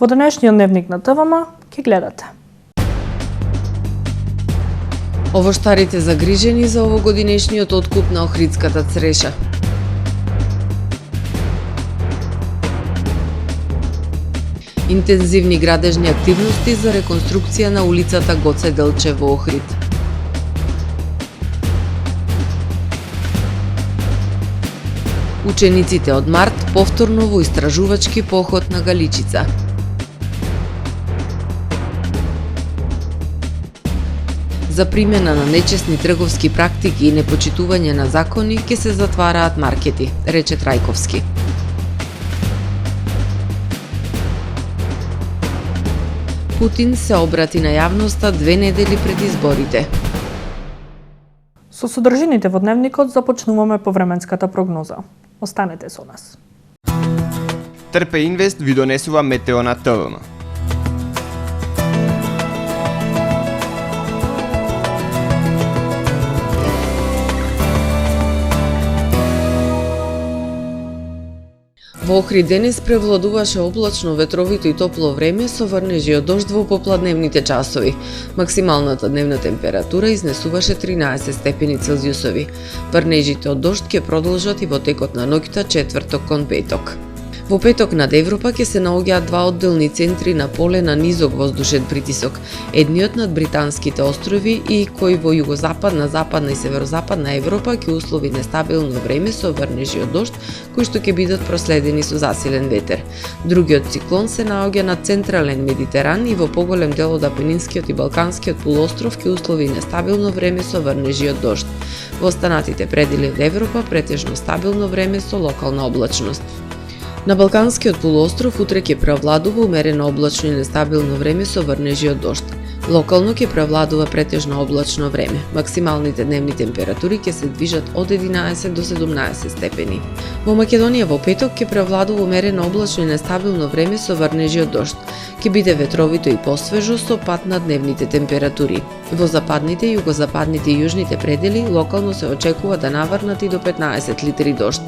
Во денешниот дневник на ТВМ ќе гледате. Овоштарите загрижени за овогодинешниот откуп на Охридската цреша. Интензивни градежни активности за реконструкција на улицата Гоце Делчев во Охрид. Учениците од март повторно во истражувачки поход на Галичица. За примена на нечесни трговски практики и непочитување на закони ќе се затвараат маркети, рече Трајковски. Путин се обрати на јавноста 2 недели пред изборите. Со содржините во дневникот започнуваме повременската прогноза. Останете со нас. Трпе Инвест ви донесува метео на ТВМ. Во Охрид денес превладуваше облачно, ветровито и топло време со врнежи од дожд во попладневните часови. Максималната дневна температура изнесуваше 13 степени Целзиусови. Врнежите од дожд ќе продолжат и во текот на ноќта четврток кон петок. Во петок над Европа ќе се наоѓаат 2 одделни центри на поле на низок воздушен притисок. Едниот над британските острови и кој во југозападна, западна и северозападна Европа ќе услови нестабилно време со врнежи од дожд, кои што ќе бидат проследени со засилен ветер. Другиот циклон се наоѓа над централен Медитеран и во поголем дел од Апенинскиот и Балканскиот полуостров ќе услови нестабилно време со врнежи од дожд. Во останатите предели од Европа претежно стабилно време со локална облачност. На Балканскиот полуостров утре ќе преовладува умерено облачно и нестабилно време со врнежи од дожд. Локално ќе преовладува претежно облачно време. Максималните дневни температури ќе се движат од 11 до 17 степени. Во Македонија во петок ќе преовладува умерено облачно и нестабилно време со врнежи од дожд. Ќе биде ветровито и посвежо со пад на дневните температури. Во западните, југозападните и јужните предели локално се очекува да наврнат и до 15 литри дожд.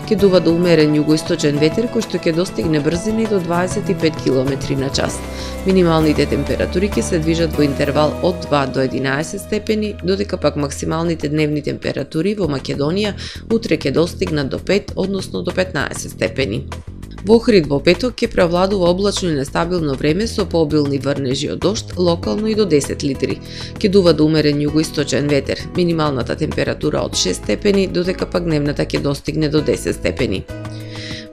Ќе дува до умерен југоисточен ветер кој што ќе достигне брзина и до 25 км на час. Минималните температури ќе се движат во интервал од 2 до 11 степени, додека пак максималните дневни температури во Македонија утре ќе достигнат до 5, односно до 15 степени. Во Охрид во петок ќе преовладува облачно и нестабилно време со пообилни врнежи од дожд, локално и до 10 литри. Ќе дува до умерен југоисточен ветер. Минималната температура од 6 степени, додека пак дневната ќе достигне до 10 степени.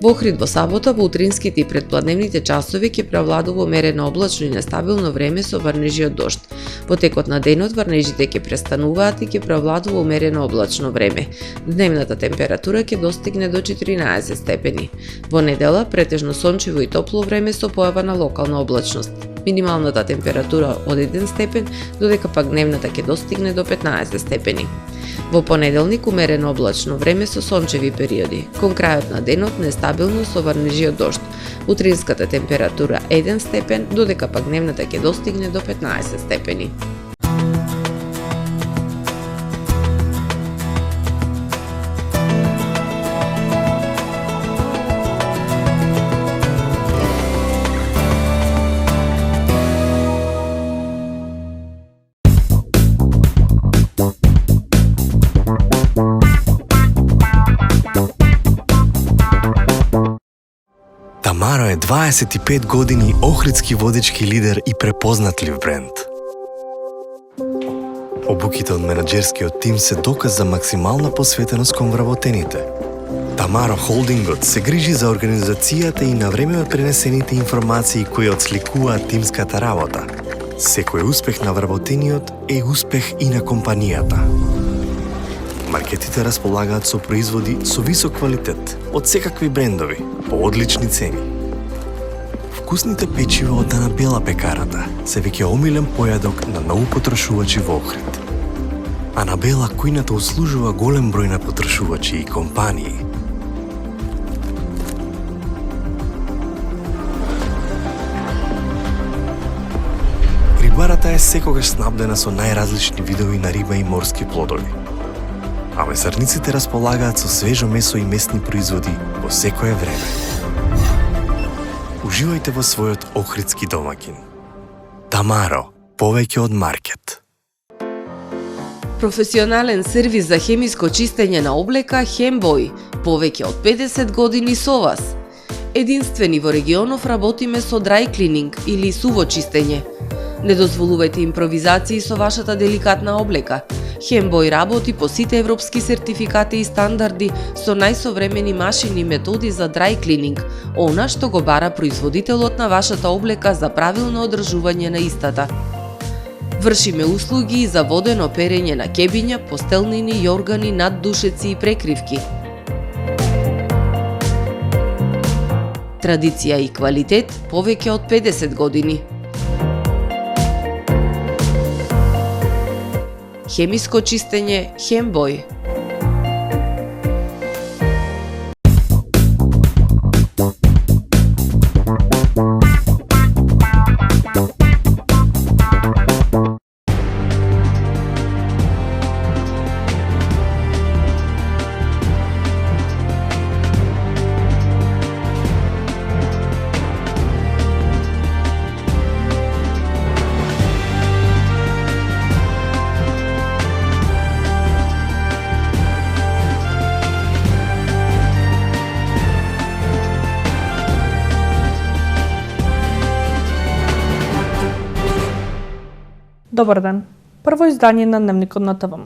Во Охрид во сабота во утринските и предпладневните часови ќе преовладува умерено облачно и нестабилно време со врнежи од дожд. Во текот на денот врнежите ќе престануваат и ќе преовладува умерено облачно време. Дневната температура ќе достигне до 14 степени. Во недела претежно сончево и топло време со појава на локална облачност. Минималната температура од 1 степен, додека пак дневната ќе достигне до 15 степени. Во понеделник умерено облачно време со сончеви периоди. Кон крајот на денот нестабилно со врнежи од дожд. Утринската температура 1 степен, додека пак дневната ќе достигне до 15 степени. Тамаро е 25 години охридски водечки лидер и препознатлив бренд. Обуките од менаџерскиот тим се доказ за максимална посветеност кон вработените. Тамаро Холдингот се грижи за организацијата и на време од пренесените информации кои отсликуваат тимската работа. Секој успех на вработениот е успех и на компанијата. Маркетите располагаат со производи со висок квалитет од секакви брендови по одлични цени. Вкусните печива од Анабела пекарата се веќе омилен појадок на многу потрошувачи во Охрид. Анабела кујната услужува голем број на потрошувачи и компании. Рибарата е секогаш снабдена со најразлични видови на риба и морски плодови. А месарниците располагаат со свежо месо и месни производи во секое време. Уживајте во својот охридски домаќин. Тамаро, повеќе од маркет. Професионален сервис за хемиско чистење на облека Хембој, повеќе од 50 години со вас. Единствени во регионов работиме со dry cleaning или суво чистење. Не дозволувајте импровизации со вашата деликатна облека. Хембој работи по сите европски сертификати и стандарди со најсовремени машини и методи за dry cleaning, она што го бара производителот на вашата облека за правилно одржување на истата. Вршиме услуги за водено перење на кебиња, постелнини, јоргани, наддушеци и прекривки. Традиција и квалитет повеќе од 50 години. Хемиско чистење Хембој. Добар ден. Прво издание на Дневникот на ТВМ.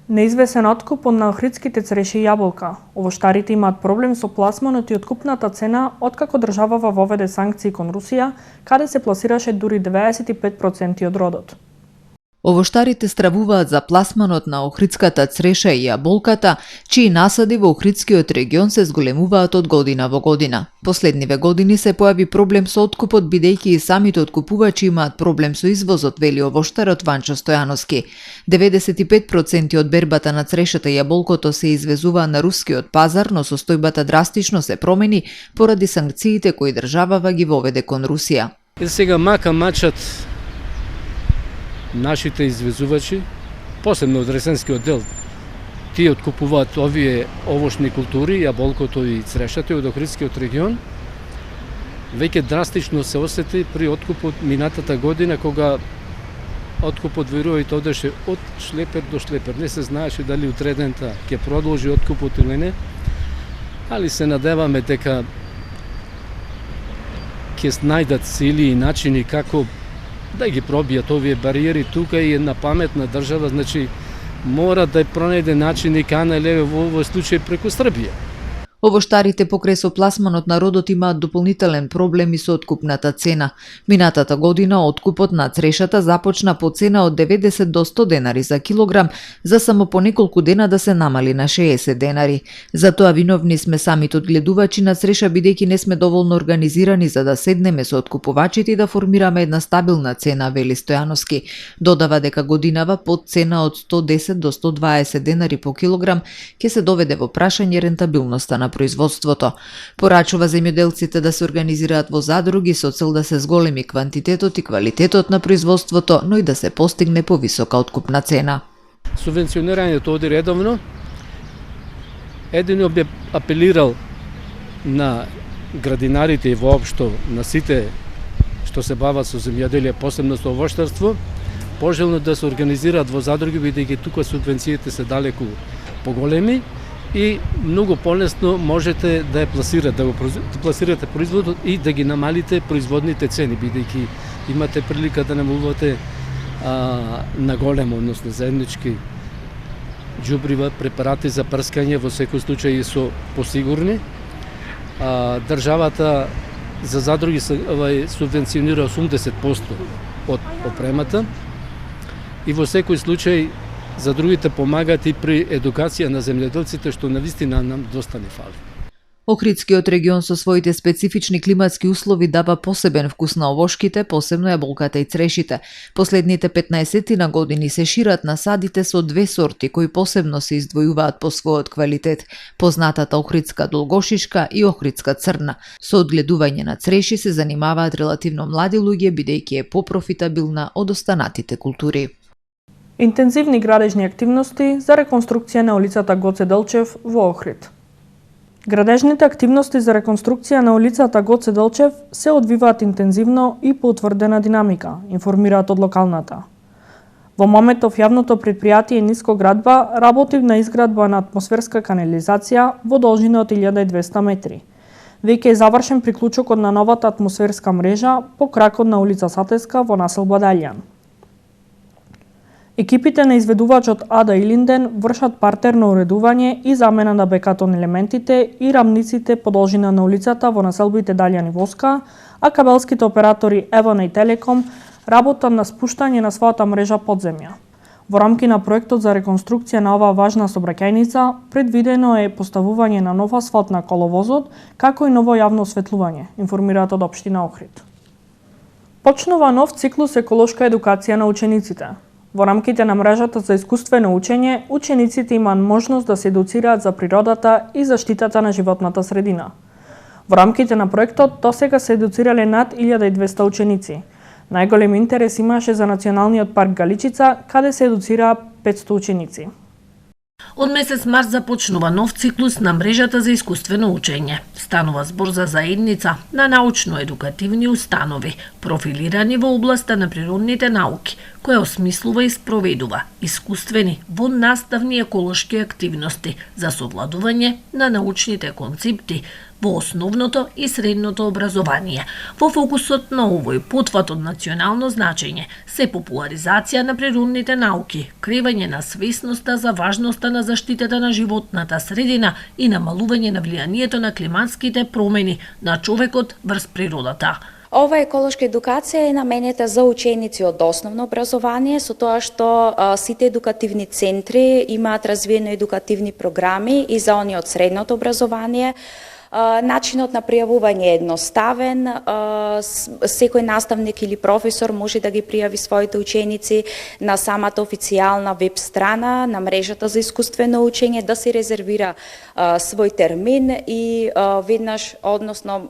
Неизвесен откуп на охридските цреши и јаболка. Овоштарите имаат проблем со пласманот и откупната цена откако државава воведе санкции кон Русија, каде се пласираше дури 95% од родот. Овоштарите стравуваат за пласманот на охридската цреша и јаболката, чии насади во охридскиот регион се зголемуваат од година во година. Последниве години се појави проблем со откупот, бидејќи и самите откупувачи имаат проблем со извозот, вели овоштарот Ванчо Стојановски. 95% од бербата на црешата и јаболкото се извезува на рускиот пазар, но состојбата драстично се промени поради санкциите кои државава ги воведе кон Русија. И сега мачат нашите извезувачи, посебно од Ресенскиот дел, тие откупуваат овие овошни култури, јаболкото и црешата од Охридскиот регион, веќе драстично се осети при откупот минатата година, кога откупот верувајте одеше од шлепер до шлепер. Не се знаеше дали утредента ќе продолжи откупот или не, али се надеваме дека ќе најдат сили и начини како да ги пробијат овие бариери. Тука и една паметна држава, значи мора да пронајде начини канале во овој случај преку Србија. Овоштарите покрај со пласманот на родот имаат дополнителен проблем и со откупната цена. Минатата година откупот на црешата започна по цена од 90 до 100 денари за килограм, за само по неколку дена да се намали на 60 денари. Затоа виновни сме самите одгледувачи на цреша, бидејќи не сме доволно организирани за да седнеме со откупувачите и да формираме една стабилна цена, вели Стојановски. Додава дека годинава под цена од 110 до 120 денари по килограм ќе се доведе во прашање рентабилноста на производството. Порачува земјоделците да се организираат во задруги со цел да се зголеми квантитетот и квалитетот на производството, но и да се постигне повисока откупна цена. Субвенционирањето оди редовно. Едино би апелирал на градинарите и воопшто на сите што се бават со земјоделие, посебно со овоштарство, пожелно да се организираат во задруги, бидејќи тука субвенциите се далеку поголеми и многу полесно можете да ја пласирате, да пласирате производот и да ги намалите производните цени, бидејќи имате прилика да намалувате на големо, односно заеднички џубрива, препарати за прскање, во секој случај со посигурни. Државата за задруги субвенционира 80% од опремата и во секој случај за другите помагаат и при едукација на земјоделците, што навистина нам доста не фали. Охридскиот регион со своите специфични климатски услови дава посебен вкус на овошките, посебно јаболката и црешите. Последните 15 на години се шират насадите со две сорти кои посебно се издвојуваат по својот квалитет, познатата охридска долгошишка и охридска црна. Со одгледување на цреши се занимаваат релативно млади луѓе, бидејќи е попрофитабилна од останатите култури. Интензивни градежни активности за реконструкција на улицата Гоце Делчев во Охрид. Градежните активности за реконструкција на улицата Гоце Делчев се одвиваат интензивно и по утврдена динамика, информираат од локалната. Во моментов јавното предпријатие Нискоградба работи на изградба на атмосферска канализација во должина од 1200 метри. Веќе е завршен приклучокот на новата атмосферска мрежа по кракот на улица Сатеска во населба Далјан. Екипите на изведувачот Ада Илинден вршат партерно уредување и замена на бекатон елементите и рамниците по должина на улицата во населбите Далјан и Воска, а кабелските оператори Евона и Телеком работат на спуштање на својата мрежа подземја. Во рамки на проектот за реконструкција на оваа важна сообраќајница, предвидено е поставување на нов асфалт на коловозот, како и ново јавно осветлување, информираат од општина Охрид. Почнува нов циклус еколошка едукација на учениците. Во рамките на мрежата за искуствено учење, учениците имаат можност да се едуцираат за природата и заштитата на животната средина. Во рамките на проектот досега се едуцирале над 1200 ученици. Најголем интерес имаше за Националниот парк Галичица, каде се едуцираа 500 ученици. Од месец март започнува нов циклус на мрежата за искуствено учење. Станува збор за заедница на научно-едукативни установи, профилирани во областа на природните науки, која осмислува и спроведува искуствени воннаставни еколошки активности за совладување на научните концепти во основното и средното образование. Во фокусот на овој потват од национално значење се популаризација на природните науки, кривање на свесноста за важноста на заштитата на животната средина и намалување на влијанието на климатските промени на човекот врз природата. Ова еколошка едукација е наменета за ученици од основно образование, со тоа што сите едукативни центри имаат развиено едукативни програми и за они од средното образование. Начинот на пријавување е едноставен, секој наставник или професор може да ги пријави своите ученици на самата официјална веб страна на мрежата за искуствено учење, да се резервира свој термин и веднаш, односно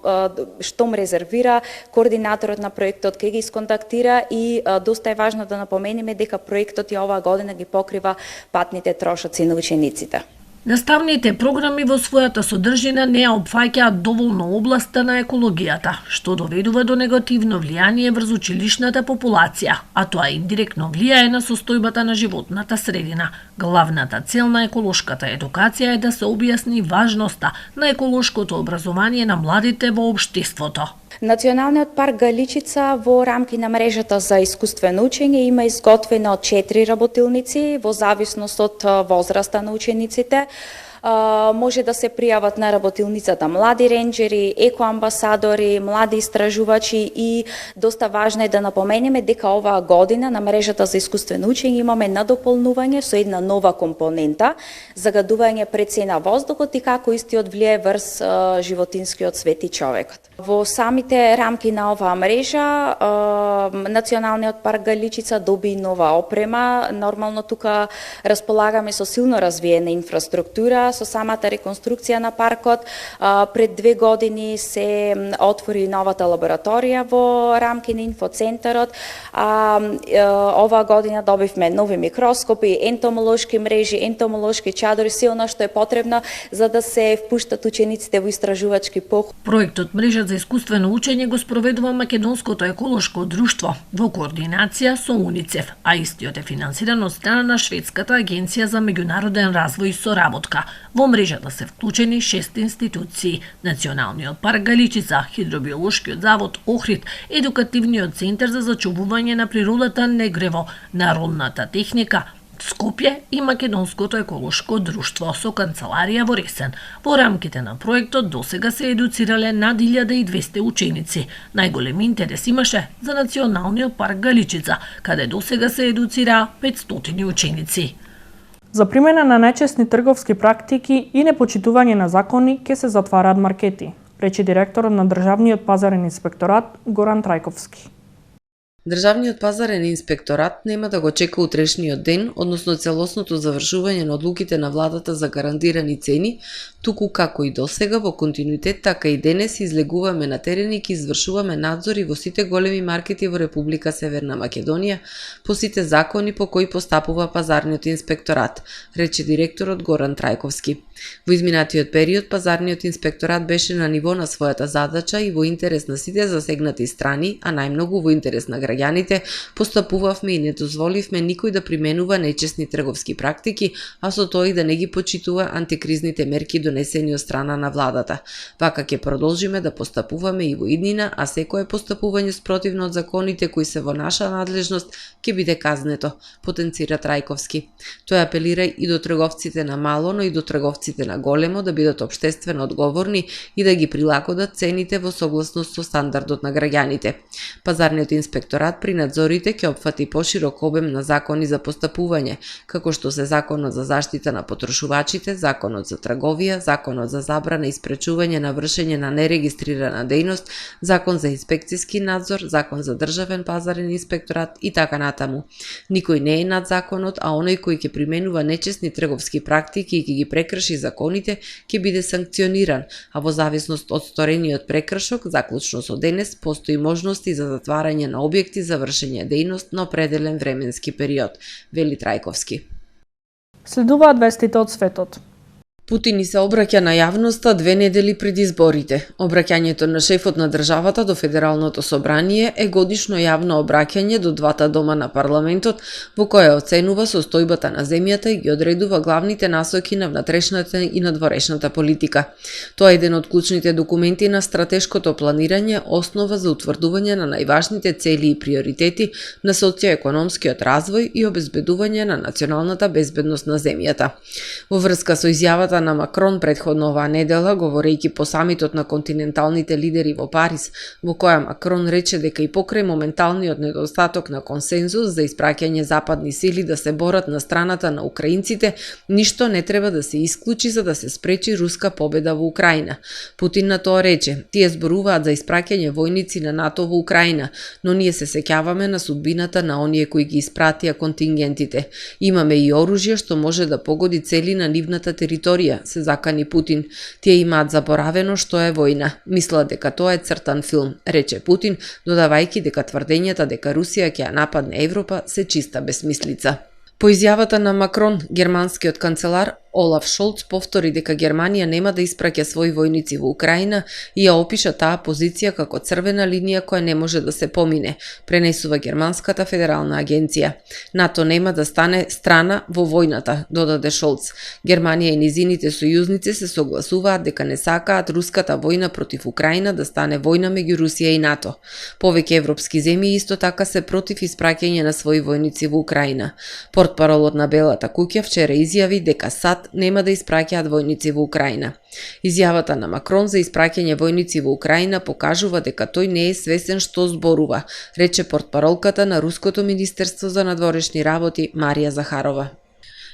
штом резервира, координаторот на проектот ќе ги сконтактира и доста е важно да напоменеме дека проектот и оваа година ги покрива патните трошоци на учениците. Наставните програми во својата содржина не ја опфаќаат доволно областа на екологијата, што доведува до негативно влијание врз училишната популација, а тоа индиректно влијае на состојбата на животната средина. Главната цел на еколошката едукација е да се објасни важноста на еколошкото образование на младите во општеството. Националниот парк Галичица во рамки на мрежата за искуствено учење има изготвено 4 работилници во зависност од возраста на учениците. Може да се пријават на работилницата млади ренџери, екоамбасадори, млади истражувачи и доста важно е да напоменеме дека оваа година на мрежата за искуствено учење имаме надополнување со една нова компонента, загадување пред на воздухот и како истиот влијае врз животинскиот свет и човекот. Во самите рамки на оваа мрежа, Националниот парк Галичица доби нова опрема. Нормално тука располагаме со силно развиена инфраструктура, со самата реконструкција на паркот. Пред 2 години се отвори новата лабораторија во рамки на инфоцентарот. Оваа година добивме нови микроскопи, ентомолошки мрежи, ентомолошки чадори, се она што е потребно за да се впуштат учениците во истражувачки поход. Проектот Мрежа за искуствено учење го спроведува Македонското еколошко друштво во координација со УНИЦЕФ, а истиот е финансиран од страна на Шведската агенција за меѓународен развој и соработка. Во мрежата се вклучени 6 институции: Националниот парк Галичица, Хидробиолошкиот завод Охрид, Едукативниот центар за зачувување на природата Негрево, Народната техника Скопје и Македонското еколошко друштво со канцеларија во Ресен. Во рамките на проектот досега се едуцирале над 1200 ученици. Најголем интерес имаше за Националниот парк Галичица, каде досега се едуцираа 500 ученици. За примена на нечесни трговски практики и непочитување на закони ќе се затвараат маркети, рече директорот на Државниот пазарен инспекторат Горан Трајковски. Државниот пазарен инспекторат нема да го чека утрешниот ден, односно целосното завршување на одлуките на владата за гарантирани цени, туку како и досега во континуитет, така и денес излегуваме на терен и ќе извршуваме надзори во сите големи маркети во Република Северна Македонија по сите закони по кои постапува пазарниот инспекторат, рече директорот Горан Трајковски. Во изминатиот период пазарниот инспекторат беше на ниво на својата задача и во интерес на сите засегнати страни, а најмногу во интерес на граѓаните, постапувавме и не дозволивме никој да применува нечесни трговски практики, а со тоа и да не ги почитува антикризните мерки донесени од страна на владата. Вака ќе продолжиме да постапуваме и во иднина, а секое постапување спротивно од законите кои се во наша надлежност ќе биде казнето, потенцира Трајковски. Тој апелира и до трговците на мало, но и до трговците на големо да бидат општествено одговорни и да ги прилагодат цените во согласност со стандардот на граѓаните. Пазарниот инспекторат при надзорите ќе опфати поширок обем на закони за постапување, како што се Законот за заштита на потрошувачите, Законот за трговија, Законот за забрана и спречување на вршење на нерегистрирана дејност, Закон за инспекцијски надзор, Закон за државен пазарен инспекторат и така натаму. Никој не е над законот, а оној кој ќе применува нечесни трговски практики и ќе ги прекрши законите, ќе биде санкциониран, а во зависност од сторениот прекршок, заклучно со денес, постои можности за затварање на објекти за вршење дејност на определен временски период, вели Трајковски. Следуваат вестите од светот. Путин се обраќа на јавноста 2 недели пред изборите. Обраќањето на шефот на државата до Федералното собрание е годишно јавно обраќање до двата дома на парламентот, во кое оценува состојбата на земјата и ги одредува главните насоки на внатрешната и надворешната политика. Тоа е еден од клучните документи на стратешкото планирање, основа за утврдување на најважните цели и приоритети на социјоекономскиот развој и обезбедување на националната безбедност на земјата. Во врска со изјавата на Макрон претходно оваа недела, говорејќи по самитот на континенталните лидери во Париз, во која Макрон рече дека и покрај моменталниот недостаток на консензус за испраќање западни сили да се борат на страната на украинците, ништо не треба да се исклучи за да се спречи руска победа во Украина. Путин на тоа рече: "Тие зборуваат за испраќање војници на НАТО во Украина, но ние се сеќаваме на судбината на оние кои ги испратија контингентите. Имаме и оружје што може да погоди цели на нивната територија", се закани Путин. "Тие имаат заборавено што е војна. Мислат дека тоа е цртан филм", рече Путин, додавајќи дека тврдењата дека Русија ќе ја нападне Европа се чиста бесмислица. По изјавата на Макрон, германскиот канцелар Олаф Шолц повтори дека Германија нема да испраќа своји војници во Украина и ја опиша таа позиција како црвена линија која не може да се помине, пренесува Германската федерална агенција. НАТО нема да стане страна во војната, додаде Шолц. Германија и низините сојузници се согласуваат дека не сакаат руската војна против Украина да стане војна меѓу Русија и НАТО. Повеќе европски земји исто така се против испраќање на своји војници во Украина. Портпаролот на Белата куќа вчера изјави дека САД нема да испраќаат војници во Украина. Изјавата на Макрон за испраќање војници во Украина покажува дека тој не е свесен што зборува, рече портпаролката на Руското министерство за надворешни работи Марија Захарова.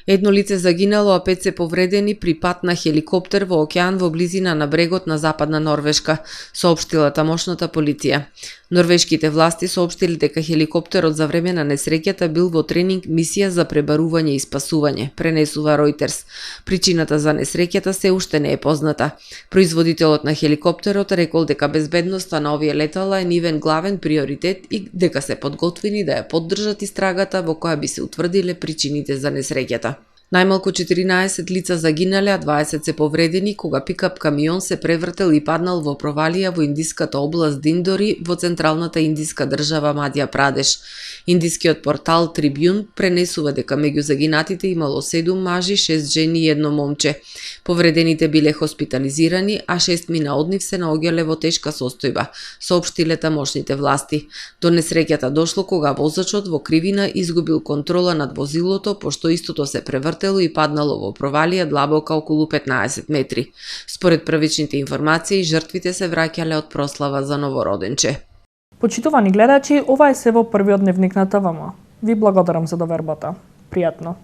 Едно лице загинало, а 5 се повредени при пат на хеликоптер во океан во близина на брегот на западна Норвешка, соопштила тамошната полиција. Норвешките власти соопштили дека хеликоптерот за време на несреќата бил во тренинг мисија за пребарување и спасување, пренесува Ројтерс. Причината за несреќата се уште не е позната. Производителот на хеликоптерот рекол дека безбедноста на овие летала е нивен главен приоритет и дека се подготвени да ја поддржат истрагата во која би се утврдиле причините за несреќата. Најмалку 14 лица загинале, а 20 се повредени кога пикап камион се превртел и паднал во провалија во индиската област Диндори во централната индиска држава Мадја Прадеш. Индискиот портал Трибјун пренесува дека меѓу загинатите имало 7 мажи, 6 жени и 1 момче. Повредените биле хоспитализирани, а 6 од нив се наоѓале во тешка состојба, соопштиле тамошните власти. До несреќата дошло кога возачот во кривина изгубил контрола над возилото, пошто истото се превртело и паднало во провалија длабока околу 15 метри. Според првичните информации, жртвите се враќале од прослава за новороденче. Почитувани гледачи, ова е се во првиот дневник на ТВМ. Ви благодарам за довербата. Пријатно.